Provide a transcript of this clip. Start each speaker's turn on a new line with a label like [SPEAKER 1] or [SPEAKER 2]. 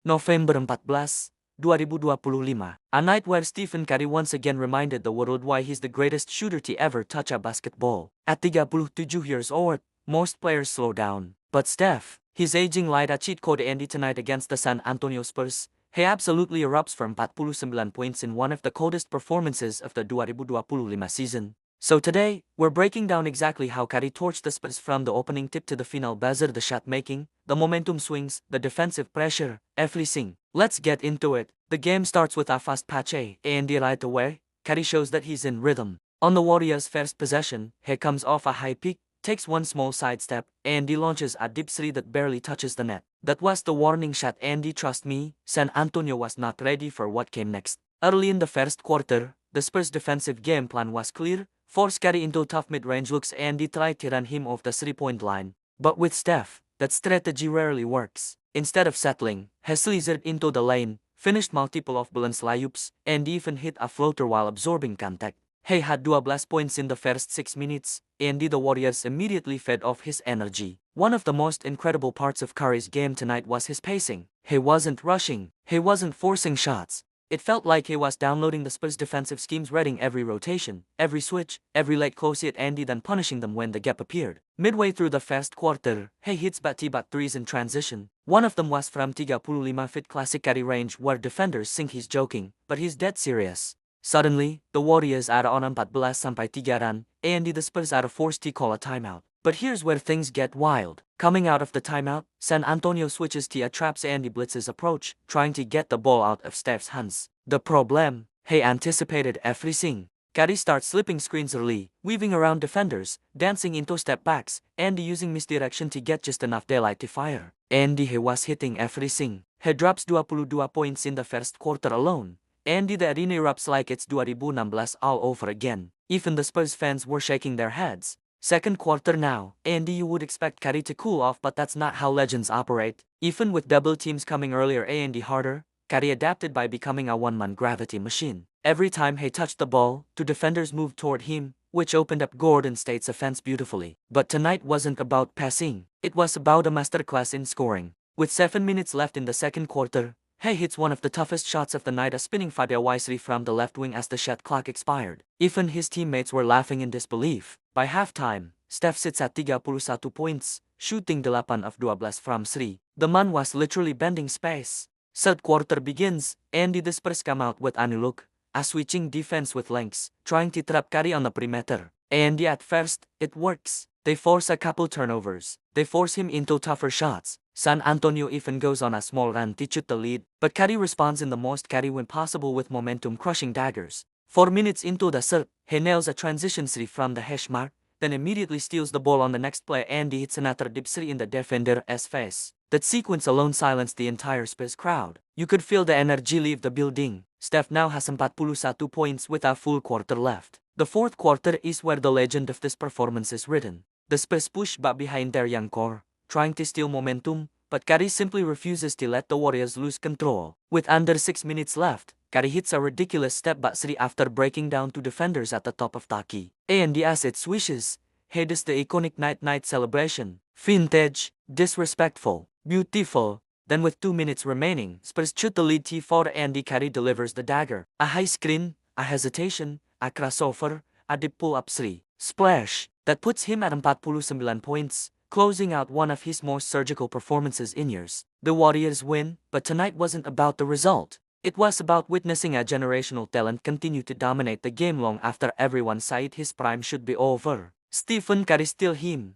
[SPEAKER 1] November 14, 2025. A night where Stephen Curry once again reminded the world why he's the greatest shooter to ever touch a basketball. At 37 years old, most players slow down. But Steph, he's aging like a cheat code. And tonight against the San Antonio Spurs, he absolutely erupts from 49 points in one of the coldest performances of the 2025 season. So today, we're breaking down exactly how Curry torched the Spurs from the opening tip to the final buzzer, the shot making, the momentum swings, the defensive pressure, everything. Let's get into it. The game starts with a fast patch and right away, Curry shows that he's in rhythm. On the Warriors' first possession, he comes off a high pick, takes one small sidestep, and he launches a deep three that barely touches the net. That was the warning shot, and trust me, San Antonio was not ready for what came next. Early in the first quarter, the Spurs' defensive game plan was clear: force Curry into tough mid-range looks and try to run him off the three-point line. But with Steph, that strategy rarely works. Instead of settling, he slithered into the lane, finished multiple off-balance layups, and even hit a floater while absorbing contact. He had 12 points in the first 6 minutes, and the Warriors immediately fed off his energy. One of the most incredible parts of Curry's game tonight was his pacing. He wasn't rushing, he wasn't forcing shots. It felt like he was downloading the Spurs' defensive schemes, reading every rotation, every switch, every late close hit, and then punishing them when the gap appeared. Midway through the first quarter, he hits back-to-back threes in transition. One of them was from 35-feet classic Curry range where defenders think he's joking, but he's dead serious. Suddenly, the Warriors are on 14-3 run, and the Spurs are forced to call a timeout. But here's where things get wild. Coming out of the timeout, San Antonio switches to a traps and blitzes approach, trying to get the ball out of Steph's hands. The problem? He anticipated everything. Curry starts slipping screens early, weaving around defenders, dancing into step backs, and using misdirection to get just enough daylight to fire. And he was hitting everything. He drops 22 points in the first quarter alone. And the arena erupts like it's 2016 all over again. Even the Spurs fans were shaking their heads. Second quarter now, and you would expect Curry to cool off, but that's not how legends operate. Even with double teams coming earlier and harder, Curry adapted by becoming a one-man gravity machine. Every time he touched the ball, two defenders moved toward him, which opened up Golden State's offense beautifully. But tonight wasn't about passing, it was about a masterclass in scoring. With 7 minutes left in the second quarter, he hits one of the toughest shots of the night, a spinning fadeaway three from the left wing as the shot clock expired. Even his teammates were laughing in disbelief. By halftime, Steph sits at 31 points, shooting 8 of 12 from 3. The man was literally bending space. Third quarter begins, and the Spurs come out with a new look, a switching defense with lengths, trying to trap Curry on the perimeter. And at first, it works. They force a couple turnovers. They force him into tougher shots. San Antonio even goes on a small run to shoot the lead, but Curry responds in the most Curry win possible with momentum-crushing daggers. 4 minutes into the third, he nails a transition three from the hash mark, then immediately steals the ball on the next play and hits another deep three in the defender's face. That sequence alone silenced the entire Spurs crowd. You could feel the energy leave the building. Steph now has 41 points with a full quarter left. The fourth quarter is where the legend of this performance is written. The Spurs push back behind their young core, trying to steal momentum, but Curry simply refuses to let the Warriors lose control. With under 6 minutes left, Curry hits a ridiculous step-back three after breaking down two defenders at the top of the key. And as it swishes, he does the iconic night-night celebration. Vintage, disrespectful, beautiful. Then with 2 minutes remaining, Spurs shoot the lead T4 and Curry delivers the dagger. A high screen, a hesitation, a crossover, a deep pull-up three. Splash! That puts him at 49 points, closing out one of his most surgical performances in years. The Warriors win, but tonight wasn't about the result. It was about witnessing a generational talent continue to dominate the game long after everyone said his prime should be over. Stephen Curry still him.